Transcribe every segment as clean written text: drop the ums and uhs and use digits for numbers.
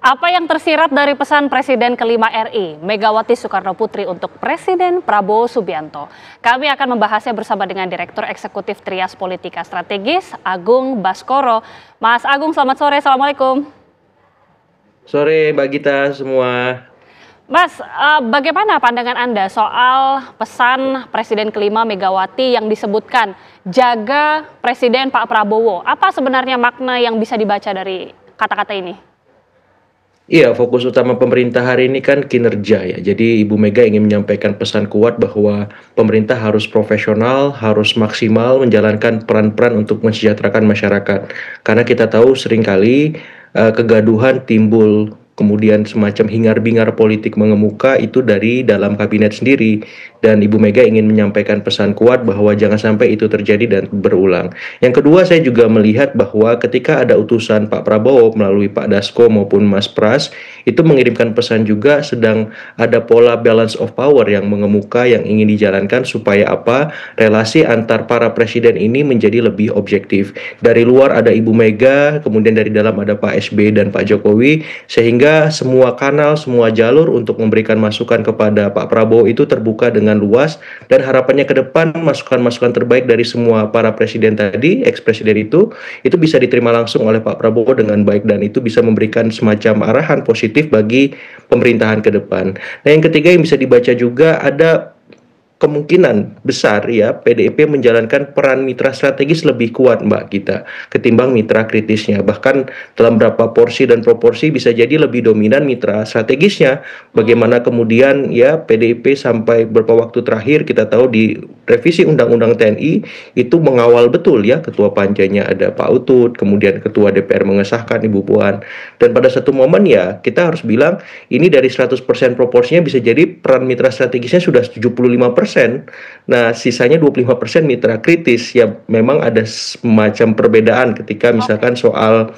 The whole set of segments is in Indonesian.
Apa yang tersirat dari pesan Presiden kelima RI, Megawati Soekarnoputri untuk Presiden Prabowo Subianto? Kami akan membahasnya bersama dengan Direktur Eksekutif Trias Politika Strategis, Agung Baskoro. Mas Agung, selamat sore. Assalamualaikum. Sore Mbak Gita semua. Mas, bagaimana pandangan Anda soal pesan Presiden kelima Megawati yang disebutkan jaga Presiden Pak Prabowo? Apa sebenarnya makna yang bisa dibaca dari kata-kata ini? Iya, fokus utama pemerintah hari ini kan kinerja ya. Jadi Ibu Mega ingin menyampaikan pesan kuat bahwa pemerintah harus profesional, harus maksimal menjalankan peran-peran untuk mensejahterakan masyarakat. Karena kita tahu seringkali kegaduhan timbul, kemudian semacam hingar-bingar politik mengemuka itu dari dalam kabinet sendiri. Dan Ibu Mega ingin menyampaikan pesan kuat bahwa jangan sampai itu terjadi dan berulang. Yang kedua, saya juga melihat bahwa ketika ada utusan Pak Prabowo melalui Pak Dasko maupun Mas Pras, itu mengirimkan pesan juga sedang ada pola balance of power yang mengemuka yang ingin dijalankan supaya apa? Relasi antar para presiden ini menjadi lebih objektif. Dari luar ada Ibu Mega, kemudian dari dalam ada Pak SBY dan Pak Jokowi, sehingga semua kanal, semua jalur untuk memberikan masukan kepada Pak Prabowo itu terbuka dengan luas, dan harapannya ke depan masukan-masukan terbaik dari semua para presiden tadi, ex-presiden itu bisa diterima langsung oleh Pak Prabowo dengan baik, dan itu bisa memberikan semacam arahan positif bagi pemerintahan ke depan. Nah, yang ketiga yang bisa dibaca juga ada kemungkinan besar ya PDIP menjalankan peran mitra strategis lebih kuat Mbak Gita ketimbang mitra kritisnya. Bahkan dalam berapa porsi dan proporsi bisa jadi lebih dominan mitra strategisnya. Bagaimana kemudian ya PDIP sampai beberapa waktu terakhir kita tahu di revisi Undang-Undang TNI itu mengawal betul ya, ketua panjanya ada Pak Utut, kemudian ketua DPR mengesahkan Ibu Puan. Dan pada satu momen ya kita harus bilang ini dari 100% proporsinya bisa jadi peran mitra strategisnya sudah 75%. Nah, sisanya 25% mitra kritis. Ya, memang ada semacam perbedaan ketika misalkan soal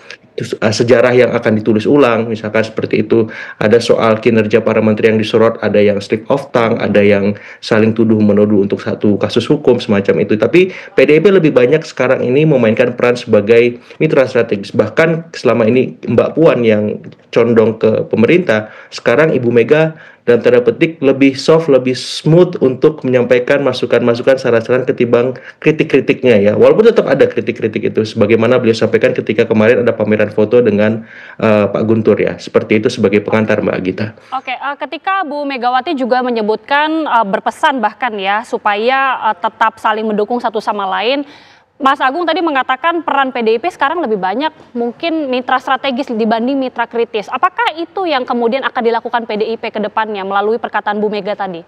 sejarah yang akan ditulis ulang, misalkan seperti itu. Ada soal kinerja para menteri yang disorot, ada yang slip of tongue, ada yang saling tuduh menuduh untuk satu kasus hukum semacam itu. Tapi PDIP lebih banyak sekarang ini memainkan peran sebagai mitra strategis. Bahkan selama ini Mbak Puan yang condong ke pemerintah, sekarang Ibu Mega dalam tanda petik lebih soft, lebih smooth untuk menyampaikan masukan-masukan, saran-saran ketimbang kritik-kritiknya ya. Walaupun tetap ada kritik-kritik itu, sebagaimana beliau sampaikan ketika kemarin ada pameran foto dengan Pak Guntur ya. Seperti itu sebagai pengantar Mbak Gita. Oke, ketika Bu Megawati juga menyebutkan berpesan bahkan ya supaya tetap saling mendukung satu sama lain. Mas Agung tadi mengatakan peran PDIP sekarang lebih banyak mungkin mitra strategis dibanding mitra kritis. Apakah itu yang kemudian akan dilakukan PDIP ke depannya melalui perkataan Bu Mega tadi?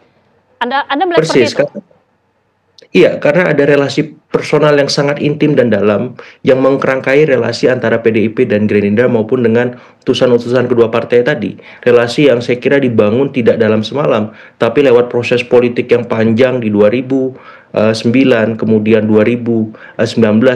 Anda melihat Persis, seperti itu? Iya, karena ada relasi personal yang sangat intim dan dalam yang mengkerangkai relasi antara PDIP dan Gerindra maupun dengan utusan-utusan kedua partai tadi. Relasi yang saya kira dibangun tidak dalam semalam, tapi lewat proses politik yang panjang di 2009, kemudian 2019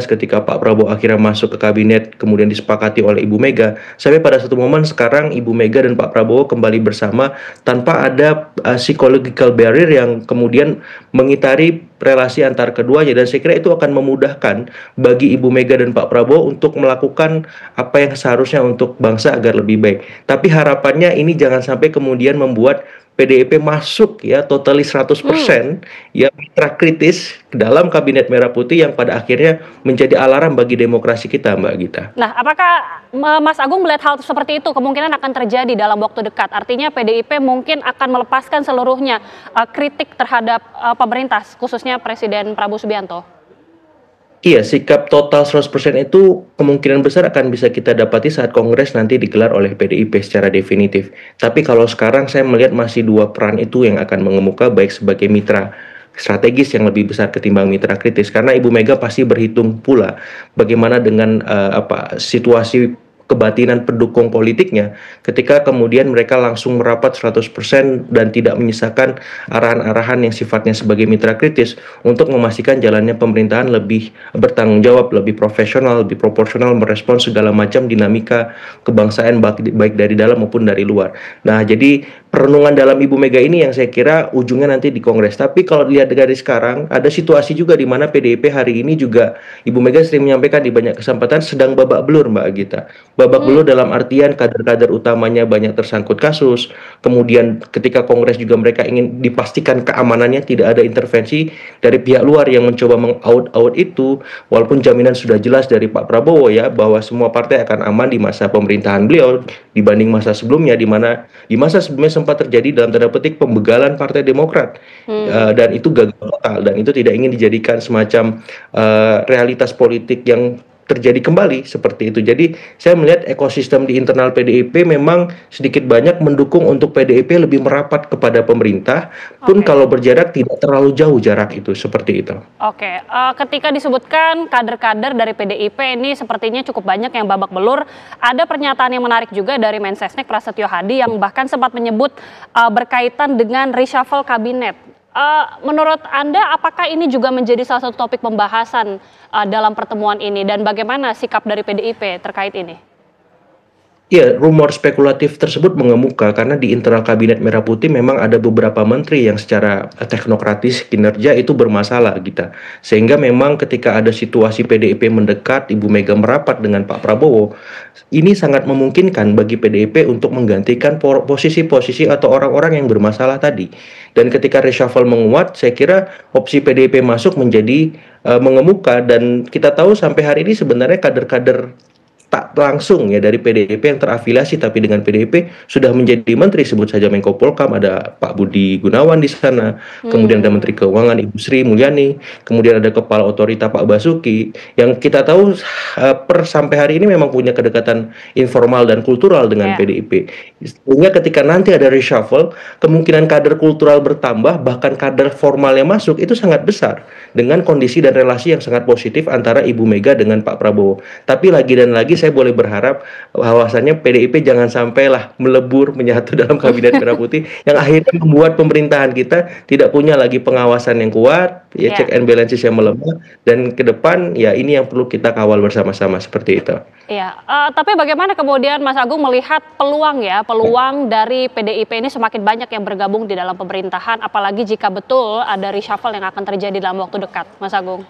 ketika Pak Prabowo akhirnya masuk ke kabinet, kemudian disepakati oleh Ibu Mega, sampai pada satu momen sekarang Ibu Mega dan Pak Prabowo kembali bersama tanpa ada psychological barrier yang kemudian mengitari relasi antar keduanya, dan saya kira itu akan memudahkan bagi Ibu Mega dan Pak Prabowo untuk melakukan apa yang seharusnya untuk bangsa agar lebih baik. Tapi harapannya ini jangan sampai kemudian membuat PDIP masuk ya totali 100% ya mitra kritis dalam kabinet merah putih yang pada akhirnya menjadi alarm bagi demokrasi kita Mbak Gita. Nah, apakah Mas Agung melihat hal seperti itu kemungkinan akan terjadi dalam waktu dekat? Artinya PDIP mungkin akan melepaskan seluruhnya kritik terhadap pemerintah, khususnya Presiden Prabowo Subianto? Iya, sikap total 100% itu kemungkinan besar akan bisa kita dapati saat Kongres nanti digelar oleh PDIP secara definitif. Tapi kalau sekarang saya melihat masih dua peran itu yang akan mengemuka, baik sebagai mitra strategis yang lebih besar ketimbang mitra kritis. Karena Ibu Mega pasti berhitung pula bagaimana dengan situasi kebatinan pendukung politiknya ketika kemudian mereka langsung merapat 100% dan tidak menyisakan arahan-arahan yang sifatnya sebagai mitra kritis untuk memastikan jalannya pemerintahan lebih bertanggung jawab, lebih profesional, lebih proporsional merespons segala macam dinamika kebangsaan baik dari dalam maupun dari luar. Nah, jadi perenungan dalam Ibu Mega ini yang saya kira ujungnya nanti di Kongres. Tapi kalau dilihat dari sekarang, ada situasi juga di mana PDIP hari ini juga Ibu Mega sering menyampaikan di banyak kesempatan sedang babak belur Mbak Gita. Babak Hmm, belur dalam artian kader-kader utamanya banyak tersangkut kasus, kemudian ketika Kongres juga mereka ingin dipastikan keamanannya, tidak ada intervensi dari pihak luar yang mencoba mengaud-aud itu, walaupun jaminan sudah jelas dari Pak Prabowo ya bahwa semua partai akan aman di masa pemerintahan beliau dibanding masa sebelumnya, di mana di masa sebelumnya sempat terjadi dalam tanda petik pembegalan Partai Demokrat. hmm. Dan itu gagal total dan itu tidak ingin dijadikan semacam realitas politik yang terjadi kembali seperti itu. Jadi saya melihat ekosistem di internal PDIP memang sedikit banyak mendukung untuk PDIP lebih merapat kepada pemerintah, pun Oke. kalau berjarak tidak terlalu jauh jarak itu, seperti itu. Oke, ketika disebutkan kader-kader dari PDIP ini sepertinya cukup banyak yang babak belur, ada pernyataan yang menarik juga dari Mensesnek Prasetyo Hadi yang bahkan sempat menyebut berkaitan dengan reshuffle kabinet. Menurut Anda, apakah ini juga menjadi salah satu topik pembahasan dalam pertemuan ini dan bagaimana sikap dari PDIP terkait ini? Ya, rumor spekulatif tersebut mengemuka karena di internal kabinet Merah Putih memang ada beberapa menteri yang secara teknokratis kinerja itu bermasalah gitu. Sehingga memang ketika ada situasi PDIP mendekat, Ibu Mega merapat dengan Pak Prabowo, ini sangat memungkinkan bagi PDIP untuk menggantikan posisi-posisi atau orang-orang yang bermasalah tadi. Dan ketika reshuffle menguat, saya kira opsi PDIP masuk menjadi mengemuka dan kita tahu sampai hari ini sebenarnya kader-kader tak langsung ya dari PDIP yang terafiliasi tapi dengan PDIP sudah menjadi menteri, sebut saja Menko Polkam ada Pak Budi Gunawan di sana, kemudian ada Hmm, Menteri Keuangan Ibu Sri Mulyani, kemudian ada Kepala Otorita Pak Basuki yang kita tahu per sampai hari ini memang punya kedekatan informal dan kultural dengan ya. PDIP. Sehingga ketika nanti ada reshuffle, kemungkinan kader kultural bertambah bahkan kader formal yang masuk itu sangat besar dengan kondisi dan relasi yang sangat positif antara Ibu Mega dengan Pak Prabowo. Tapi lagi dan lagi saya boleh berharap bahwasannya PDIP jangan sampailah melebur menyatu dalam kabinet Merah Putih yang akhirnya membuat pemerintahan kita tidak punya lagi pengawasan yang kuat, ya Ya. check and balances yang melemah dan ke depan ya ini yang perlu kita kawal bersama-sama seperti itu. Iya, tapi bagaimana kemudian Mas Agung melihat peluang ya, peluang dari PDIP ini semakin banyak yang bergabung di dalam pemerintahan, apalagi jika betul ada reshuffle yang akan terjadi dalam waktu dekat, Mas Agung?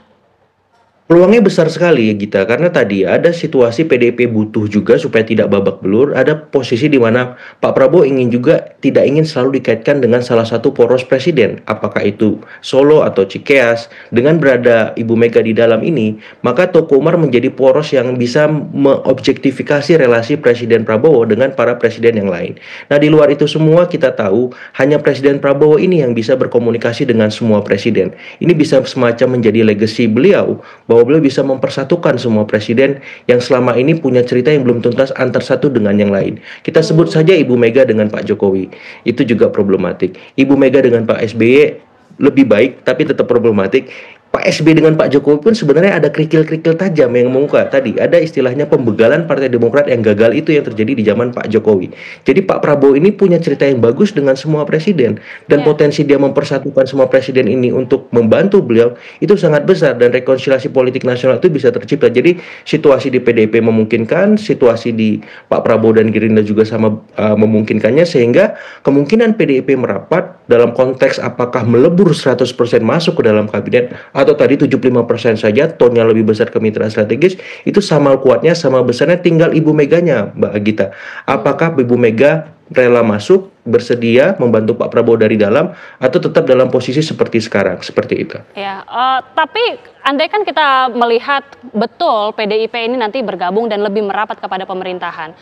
Peluangnya besar sekali ya Gita, karena tadi ada situasi PDIP butuh juga supaya tidak babak belur, ada posisi di mana Pak Prabowo ingin juga tidak ingin selalu dikaitkan dengan salah satu poros presiden, apakah itu Solo atau Cikeas. Dengan berada Ibu Mega di dalam ini, maka Toko Umar menjadi poros yang bisa mengobjektifikasi relasi Presiden Prabowo dengan para presiden yang lain. Nah, di luar itu semua kita tahu hanya Presiden Prabowo ini yang bisa berkomunikasi dengan semua presiden. Ini bisa semacam menjadi legacy beliau bahwa beliau bisa mempersatukan semua presiden yang selama ini punya cerita yang belum tuntas antar satu dengan yang lain. Kita sebut Hmm. saja Ibu Mega dengan Pak Jokowi, itu juga problematik. Ibu Mega dengan Pak SBY lebih baik tapi tetap problematik. Pak SBY dengan Pak Jokowi pun sebenarnya ada kerikil-kerikil tajam yang menguka. Tadi ada istilahnya pembegalan Partai Demokrat yang gagal itu yang terjadi di zaman Pak Jokowi. Jadi Pak Prabowo ini punya cerita yang bagus dengan semua presiden dan Ya. potensi dia mempersatukan semua presiden ini untuk membantu beliau itu sangat besar dan rekonsiliasi politik nasional itu bisa tercipta. Jadi situasi di PDIP memungkinkan, situasi di Pak Prabowo dan Gerindra juga sama memungkinkannya sehingga kemungkinan PDIP merapat dalam konteks apakah melebur 100% masuk ke dalam kabinet atau tadi 75% saja, tonnya lebih besar ke mitra strategis, itu sama kuatnya, sama besarnya, tinggal Ibu Meganya, Mbak Gita. Hmm. Apakah Ibu Mega rela masuk, bersedia membantu Pak Prabowo dari dalam, atau tetap dalam posisi seperti sekarang, seperti itu. Ya, tapi andai kan kita melihat betul PDIP ini nanti bergabung dan lebih merapat kepada pemerintahan.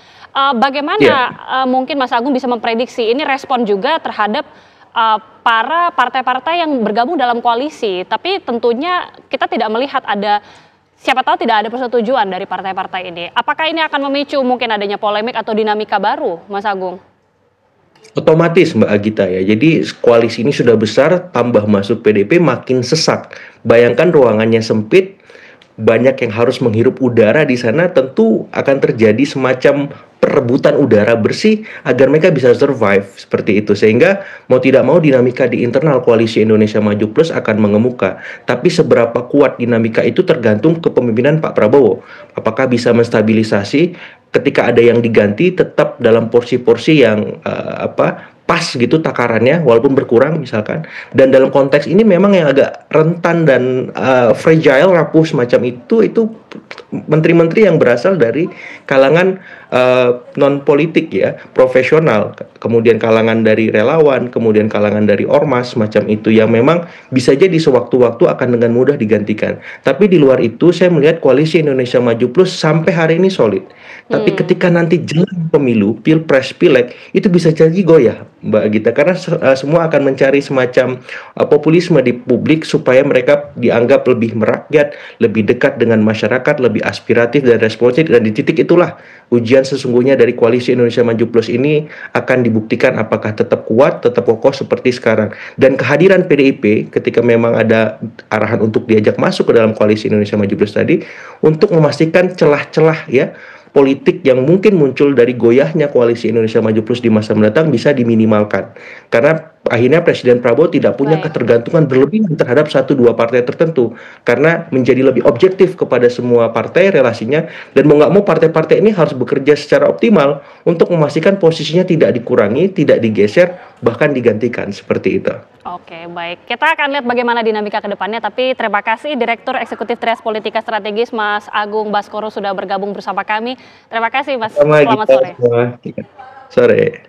Bagaimana Ya, mungkin Mas Agung bisa memprediksi ini respon juga terhadap para partai-partai yang bergabung dalam koalisi, tapi tentunya kita tidak melihat ada siapa tahu tidak ada persetujuan dari partai-partai ini. Apakah ini akan memicu mungkin adanya polemik atau dinamika baru, Mas Agung? otomatis Mbak Agita ya. Jadi koalisi ini sudah besar, tambah masuk PDP makin sesak. Bayangkan ruangannya sempit, banyak yang harus menghirup udara di sana, tentu akan terjadi semacam perebutan udara bersih agar mereka bisa survive seperti itu. Sehingga mau tidak mau dinamika di internal koalisi Indonesia Maju Plus akan mengemuka. Tapi seberapa kuat dinamika itu tergantung kepemimpinan Pak Prabowo. Apakah bisa menstabilisasi ketika ada yang diganti tetap dalam porsi-porsi yang pas gitu takarannya walaupun berkurang misalkan, dan dalam konteks ini memang yang agak rentan dan fragile rapuh semacam itu menteri-menteri yang berasal dari kalangan non politik ya, profesional, kemudian kalangan dari relawan, kemudian kalangan dari ormas macam itu yang memang bisa jadi sewaktu-waktu akan dengan mudah digantikan. Tapi di luar itu saya melihat koalisi Indonesia Maju Plus sampai hari ini solid. Tapi ketika nanti jelang pemilu, pilpres, pileg, itu bisa jadi goyah, Mbak Gita, karena semua akan mencari semacam populisme di publik supaya mereka dianggap lebih merakyat, lebih dekat dengan masyarakat, lebih aspiratif dan responsif, dan di titik itulah ujian sesungguhnya dari koalisi Indonesia Maju Plus ini akan dibuktikan apakah tetap kuat, tetap kokoh seperti sekarang. Dan kehadiran PDIP ketika memang ada arahan untuk diajak masuk ke dalam koalisi Indonesia Maju Plus tadi, untuk memastikan celah-celah ya politik yang mungkin muncul dari goyahnya koalisi Indonesia Maju Plus di masa mendatang bisa diminimalkan. Karena akhirnya Presiden Prabowo tidak punya Baik. ketergantungan berlebihan terhadap satu dua partai tertentu, karena menjadi lebih objektif kepada semua partai relasinya, dan mau nggak mau partai-partai ini harus bekerja secara optimal untuk memastikan posisinya tidak dikurangi, tidak digeser, bahkan digantikan seperti itu. Oke, baik. Kita akan lihat bagaimana dinamika ke depannya, tapi terima kasih Direktur Eksekutif Trias Politika Strategis Mas Agung Baskoro sudah bergabung bersama kami. Terima kasih Mas, Sama selamat kita sore. semua. Sore.